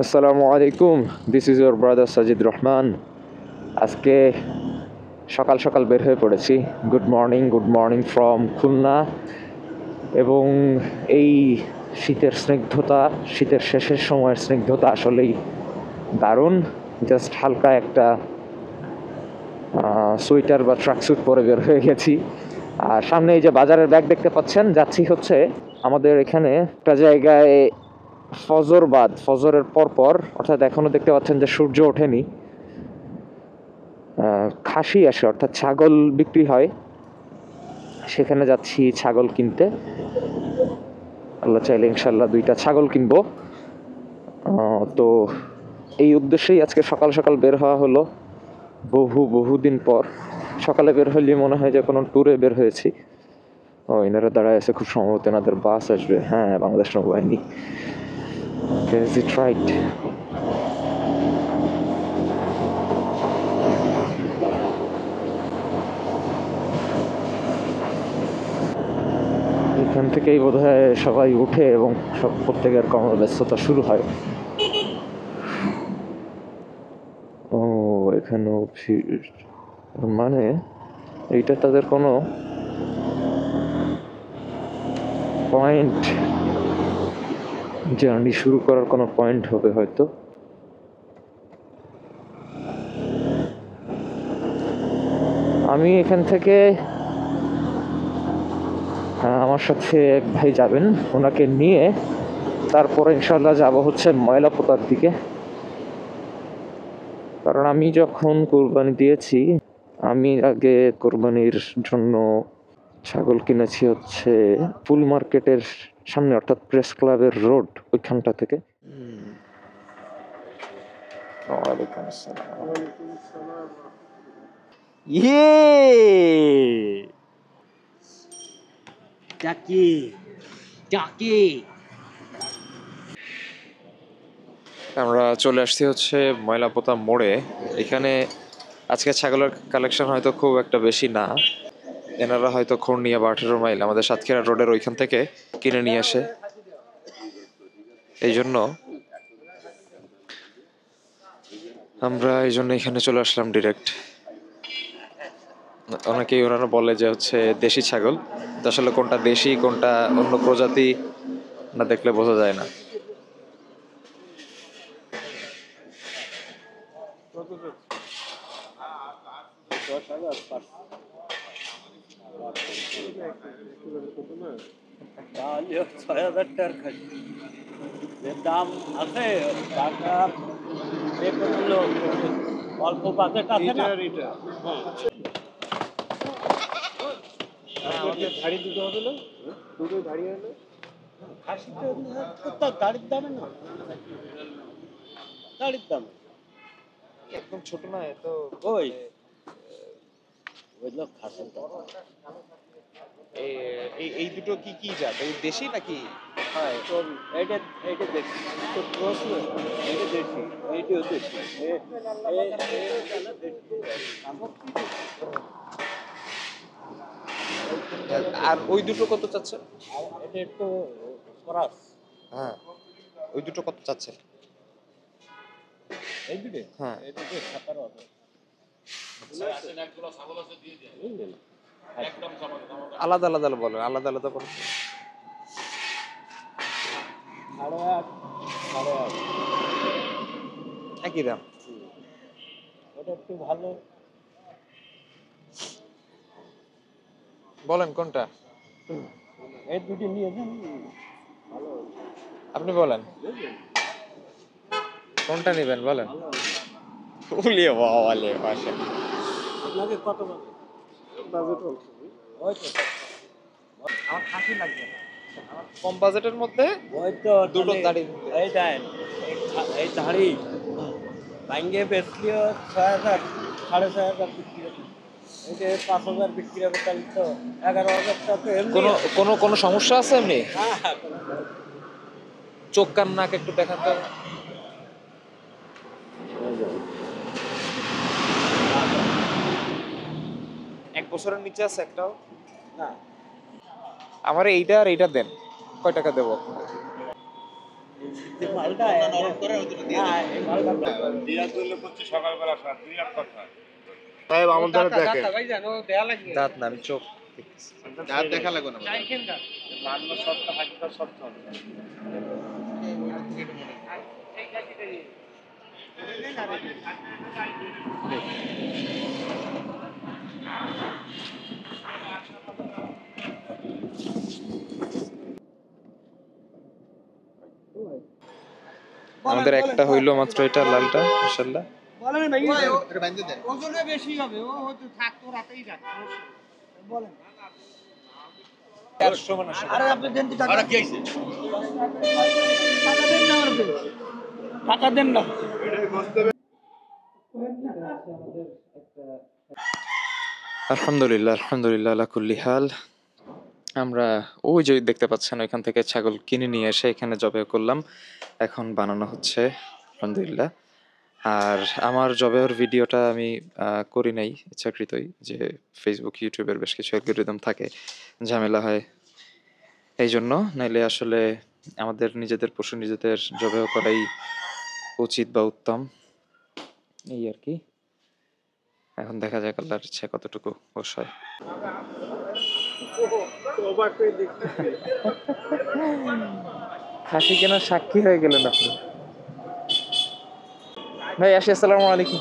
আসসালামু আলাইকুম, this is your brother Sajid Rahman. আজকে সকাল সকাল বের হয়ে পড়েছি। Good morning from Khulna. এবং এই শীতের স্নিগ্ধতা, শীতের শেষের সময়ের স্নিগ্ধতা আসলেই দারুণ। জাস্ট হালকা একটা সোয়েটার বা ট্র্যাকস্যুট পরে বের হয়ে গেছি। আর সামনে এই যে বাজারের ব্যাগ দেখতে পাচ্ছেন, যাচ্ছি হচ্ছে আমাদের এখানে একটা জায়গায় ফজরের পরপর, অর্থাৎ এখনো দেখতে পাচ্ছেন যে সূর্য ওঠেনি, খাসি আসে, অর্থাৎ ছাগল বিক্রি হয়। সেখানে যাচ্ছি ছাগল কিনতে। আল্লাহ চাইলে ইনশাল্লাহ 2টা ছাগল কিনবো। তো এই উদ্দেশ্যেই আজকে সকাল সকাল বের হওয়া হলো। বহুদিন পর সকালে বের হলে মনে হয় যে কোনো ট্যুরে বের হয়েছি। এনারা দাঁড়ায় আছে, খুব সম্ভবত এনাদের বাস আসবে। হ্যাঁ, বাংলাদেশ নৌবাহিনী। Is it right? এখান থেকেই বোধহয় সবাই উঠে এবং প্রত্যেকের কর্মব্যস্ততা শুরু হয়। ও, এখানেও ভিড়। মানে এইটা তাদের কোনো পয়েন্ট, জার্নি শুরু করার কোনো পয়েন্ট হবে হয়তো। আমি এখান থেকে, আমার সাথে এক ভাই যাবেন, ওনাকে নিয়ে তারপরে ইনশাল্লাহ যাব হচ্ছে ময়লাপোতার দিকে। কারণ আমি যখন কোরবানি দিয়েছি, আমি আগে কোরবানির জন্য ছাগল কিনেছি হচ্ছে ফুল মার্কেটের সামনে, অর্থাৎ প্রেস ক্লাবের রোড ওইখানটা থেকে। ওয়ালাইকুম আসসালাম। ইয়ে টাকি টাকি আমরা চলে আসছি হচ্ছে ময়লাপোতা মোড়ে। এখানে আজকে ছাগলের কালেকশন হয়তো খুব একটা বেশি না। এনারা হয়তো খুর্নিয়া বা 18 মাইল আমাদের সাতক্ষীরা রোডের ওইখান থেকে কিনে নিয়ে আসে। এই জন্য এখানে চলে আসলাম ডিরেক্ট। ওনারা বলে যে হচ্ছে দেশি ছাগল, তো আসলে কোনটা দেশি কোনটা অন্য প্রজাতি না দেখলে বোঝা যায় না। তাহলে ৬,০০০ টাকার খাসি এর দাম আছে। টাকা হলো অল্প বাজেট আছে না। আমাদের ধাড়ি দুটো হবে না, দুটো ধাড়ি হলো খাসি তো গাড়ির দামে না, গাড়ির দামে একদম ছোট না তো। ওই ওইগুলো খাসির দাম। এই দুটো কি কি জাত, এই দেশি নাকি? হ্যাঁ, তো এইটা এইটা দেখি তো প্রশ্ন, এইটা দেখি, এইটাও দেখি। আর ওই দুটো কত চাচ্ছে? এটা একটু খরচ। হ্যাঁ, ওই দুটো কত চাচ্ছে? এই দুটো, হ্যাঁ, এই দুটো 17,000। আলাদা আলাদা বলো, আলাদা আলাদা বলো। 8.5, 8.5। একই দাম। ওটা একটু ভালো। বলেন কোনটা? এই দুটো নিয়ে যান, ভালো। আপনি বলেন কোনটা নেবেন, বলেন। উলিয়ে বাবালে ভাষা। আপনাকে কত বাজেট? ওই তো আমার খাসি লাগবে না, আমার কম বাজেটের মধ্যে ওই তো দুটো দাড়ি। এই দেন, এই ধাড়ি ভাঙ্গে বেচলিও 6,000, 6,500 বিক্রি হবে। এই যে 5,000 বিক্রি হবে, তাহলে তো 11,000 টাকা এমনি। কোনো কোনো কোনো সমস্যা আছে এমনি? হ্যাঁ, হ্যাঁ। চোখ কান নাক একটু দেখান তো। 1 বছরের নিচে আছে একটাও? না, আমার এইটা আর এইটা দেন, কয় টাকা দেবো আপনাকে? যে মালটা এই মালটা সাহেব আমাদের দেখে দাঁত না, আমি চোখ দাঁত দেখা লাগবে না আমাদের একটা হইলো মাত্র, এটা লালটা মাশাআল্লাহ। বলেন ভাই এটা বাঁধতে দেন ওজনে বেশি হবে, ও হয়তো থাকতো রাতেই যাক বলেন। আরে আপনি দেন তো টাকা। আর কি হইছে টাকা দেন না আমাকে, টাকা দেন না। আলহামদুলিল্লাহ, আলহামদুলিল্লাহ আলা কুল্লি হাল। আমরা ওই যে দেখতে পাচ্ছেন ওইখান থেকে ছাগল কিনে নিয়ে এসে এখানে জবাই করলাম, এখন বানানো হচ্ছে আলহামদুলিল্লাহ। আর আমার জবাইয়ের ভিডিওটা আমি করি নাই ইচ্ছাকৃতই, যে ফেসবুক ইউটিউবের বেশ কিছু অ্যালগরিদম থাকে, ঝামেলা হয় এই জন্য। নাইলে আসলে আমাদের নিজেদের পশু নিজেদের জবাই করাই উচিত বা উত্তম, এই আর কি। এখন দেখা যাক আল্লাহর ইচ্ছা কতটুকু বস হয়। খাসি কেনার সাক্ষী হয়ে গেলেন আপনি ভাই। আসি, আসসালামু আলাইকুম।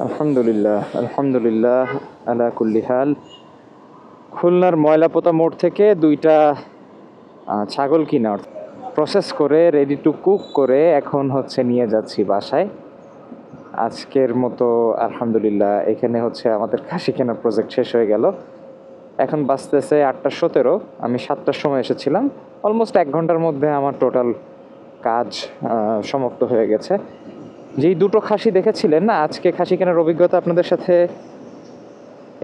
আলহামদুলিল্লাহ, আলহামদুলিল্লাহ আলা কুল্লি হাল। খুলনার ময়লাপোতা মোড় থেকে দুইটা ছাগল কিনা প্রসেস করে রেডি টু কুক করে এখন হচ্ছে নিয়ে যাচ্ছি বাসায়। আজকের মতো আলহামদুলিল্লাহ এখানে হচ্ছে আমাদের খাসি কেনার প্রজেক্ট শেষ হয়ে গেল। এখন বাজতেছে 8:17। আমি 7টার সময় এসেছিলাম। অলমোস্ট 1 ঘন্টার মধ্যে আমার টোটাল কাজ সমাপ্ত হয়ে গেছে। যেই দুটো খাসি দেখেছিলেন না, আজকে খাসি কেনার অভিজ্ঞতা আপনাদের সাথে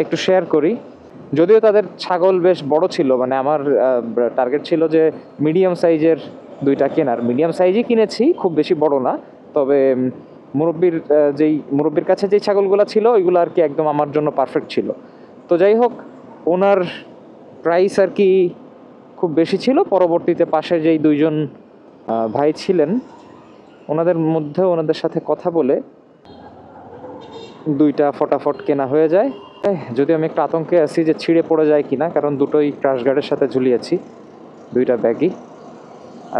একটু শেয়ার করি। যদিও তাদের ছাগল বেশ বড় ছিল, মানে আমার টার্গেট ছিল যে মিডিয়াম সাইজের দুইটা কেনার। মিডিয়াম সাইজই কিনেছি, খুব বেশি বড় না। তবে মুরব্বির কাছে যেই ছাগলগুলো ছিল ওইগুলো আর কি একদম আমার জন্য পারফেক্ট ছিল। তো যাই হোক, ওনার প্রাইস আর কি খুব বেশি ছিল। পরবর্তীতে পাশে যেই দুইজন ভাই ছিলেন, ওনাদের সাথে কথা বলে দুইটা ফটাফট কেনা হয়ে যায়। যদি আমি একটু আতঙ্কে আছি যে ছিঁড়ে পড়ে যায় কিনা, কারণ দুটোই ক্রাশ গার্ডের সাথে ঝুলিয়েছি, দুইটা ব্যাগই।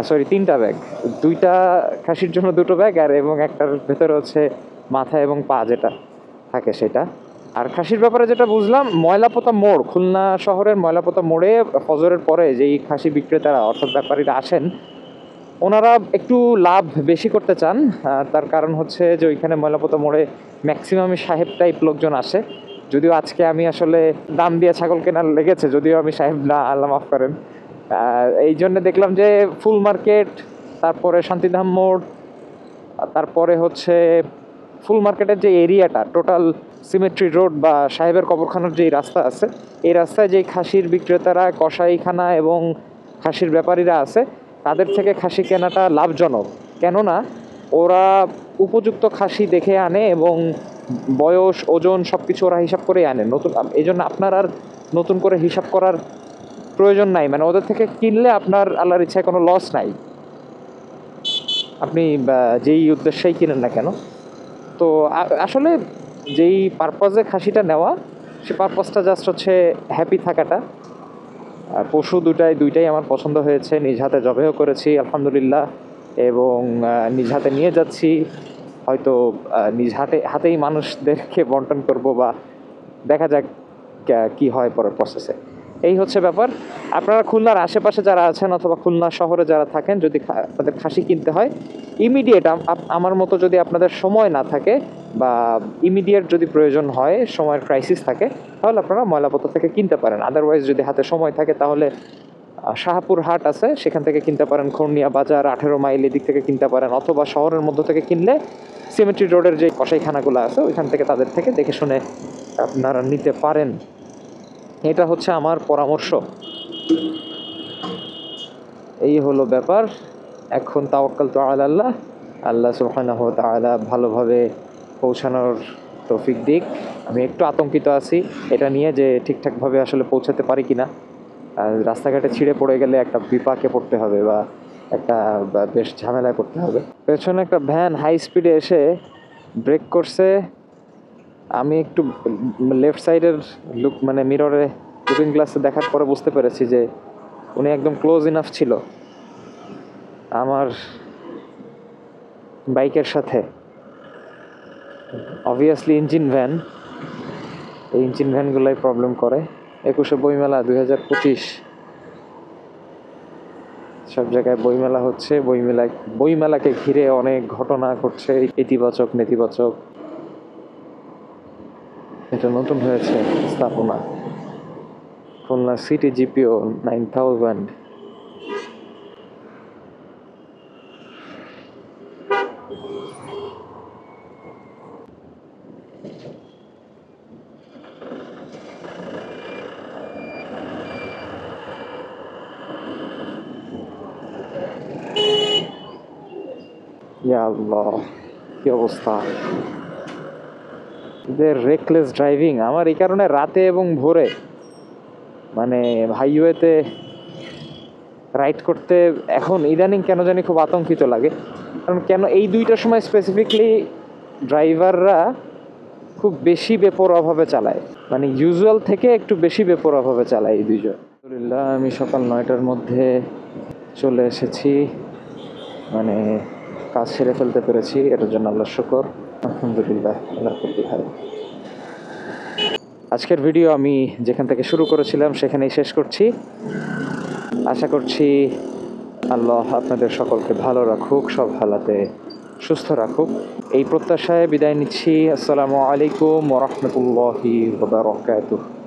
সরি, 3টা ব্যাগ। দুইটা খাসির জন্য 2টো ব্যাগ, এবং একটার ভেতরে হচ্ছে মাথা এবং পা যেটা থাকে সেটা। আর খাসির ব্যাপারে যেটা বুঝলাম, ময়লাপোতা মোড়, খুলনা শহরের ময়লাপোতা মোড়ে ফজরের পরে যেই খাসি বিক্রেতারা অর্থাৎ ব্যাপারীরা আসেন, ওনারা একটু লাভ বেশি করতে চান। তার কারণ হচ্ছে যে ওইখানে ময়লাপোতা মোড়ে ম্যাক্সিমামই সাহেব টাইপ লোকজন আসে। যদিও আজকে আমি আসলে দাম দিয়ে ছাগল কেনার লেগেছে, যদিও আমি সাহেব না, আল্লাহ মাফ করেন। এই জন্য দেখলাম যে ফুল মার্কেট, তারপরে শান্তিধাম মোড়, তারপরে হচ্ছে ফুল মার্কেটের যে এরিয়াটা, টোটাল সিমেট্রি রোড বা সাহেবের কবরখানার যেই রাস্তা আছে, এই রাস্তায় যেই খাসির বিক্রেতারা, কসাইখানা এবং খাসির ব্যাপারীরা আছে, তাদের থেকে খাসি কেনাটা লাভজনক। কেননা ওরা উপযুক্ত খাসি দেখে আনে এবং বয়স, ওজন সব কিছু ওরা হিসাব করে আনে। এই জন্য আপনার আর নতুন করে হিসাব করার প্রয়োজন নাই। মানে ওদের থেকে কিনলে আপনার আল্লাহর ইচ্ছায় কোনো লস নাই, আপনি যেই উদ্দেশ্যেই কিনেন না কেন। তো আসলে যেই পারপাজে খাসিটা নেওয়া, সে পারপাসটা জাস্ট হচ্ছে হ্যাপি থাকাটা। পশু দুইটাই আমার পছন্দ হয়েছে, নিজ হাতে জবেও করেছি আলহামদুলিল্লাহ, এবং নিজ হাতে নিয়ে যাচ্ছি। হয়তো নিজ হাতেই মানুষদেরকে বন্টন করব, বা দেখা যাক কি হয় পরের প্রসেসে। এই হচ্ছে ব্যাপার। আপনারা খুলনার আশেপাশে যারা আছেন অথবা খুলনা শহরে যারা থাকেন, যদি আপনাদের খাসি কিনতে হয় ইমিডিয়েট, আমার মতো যদি আপনাদের সময় না থাকে বা ইমিডিয়েট যদি প্রয়োজন হয়, সময়ের ক্রাইসিস থাকে, তাহলে আপনারা ময়লাপোতা থেকে কিনতে পারেন। আদারওয়াইজ যদি হাতে সময় থাকে তাহলে শাহপুর হাট আছে, সেখান থেকে কিনতে পারেন। খুর্নিয়া বাজার 18 মাইল এদিক থেকে কিনতে পারেন, অথবা শহরের মধ্য থেকে কিনলে সিমেট্রি রোডের যে কসাইখানাগুলো আছে ওইখান থেকে তাদের থেকে দেখে শুনে আপনারা নিতে পারেন। এটা হচ্ছে আমার পরামর্শ। এই হলো ব্যাপার। এখন তাওয়াক্কালতু আলাল্লাহ, আল্লাহ সুবহানাহু ওয়া তাআলা ভালোভাবে পৌঁছানোর তৌফিক দিক। আমি একটু আতঙ্কিত আছি এটা নিয়ে যে ঠিকঠাকভাবে আসলে পৌঁছাতে পারি কিনা। আর রাস্তাঘাটে ছিঁড়ে পড়ে গেলে একটা বিপাকে পড়তে হবে বা বেশ ঝামেলায় পড়তে হবে। পেছনে একটা ভ্যান হাই স্পিডে এসে ব্রেক করছে। আমি একটু লেফট সাইডের লুক মানে মিররে লুকিং গ্লাসে দেখার পরে বুঝতে পেরেছি যে উনি একদম ক্লোজ ইনাফ ছিল আমার বাইকের সাথে। অবভিয়াসলি ইঞ্জিন ভ্যান, এই ইঞ্জিন ভ্যানগুলাই প্রবলেম করে। 21শে বইমেলা 2025 সব জায়গায় বইমেলা হচ্ছে। বইমেলাকে ঘিরে অনেক ঘটনা ঘটছে, ইতিবাচক নেতিবাচক। এটা নতুন হয়েছে স্থাপনা, খুলনা সিটি জিপিও 9000। ইয়া আল্লাহ, কি অবস্থা এদের! Reckless driving. আমার এই কারণে রাতে এবং ভোরে মানে হাইওয়েতে রাইড করতে এখন ইদানিং কেন জানি খুব আতঙ্কিত লাগে। কারণ কেন এই দুইটার সময় স্পেসিফিকলি ড্রাইভাররা খুব বেশি বেপরোয়াভাবে চালায়, মানে ইউজুয়াল থেকে একটু বেশি বেপরোয়াভাবে চালায় এই দুইজন। আলহামদুলিল্লাহ, আমি সকাল 9টার মধ্যে চলে এসেছি, মানে কাজ সেরে ফেলতে পেরেছি, এটার জন্য আল্লাহ শুকর। আলহামদুলিল্লাহ আল্লাহ কুল্লি হাল। আজকের ভিডিও আমি যেখান থেকে শুরু করেছিলাম সেখানেই শেষ করছি। আশা করছি আল্লাহ আপনাদের সকলকে ভালো রাখুক, সব হালাতে সুস্থ রাখুক, এই প্রত্যাশায় বিদায় নিচ্ছি। আসসালামু আলাইকুম ওয়া রাহমাতুল্লাহি ওয়া বারাকাতুহু।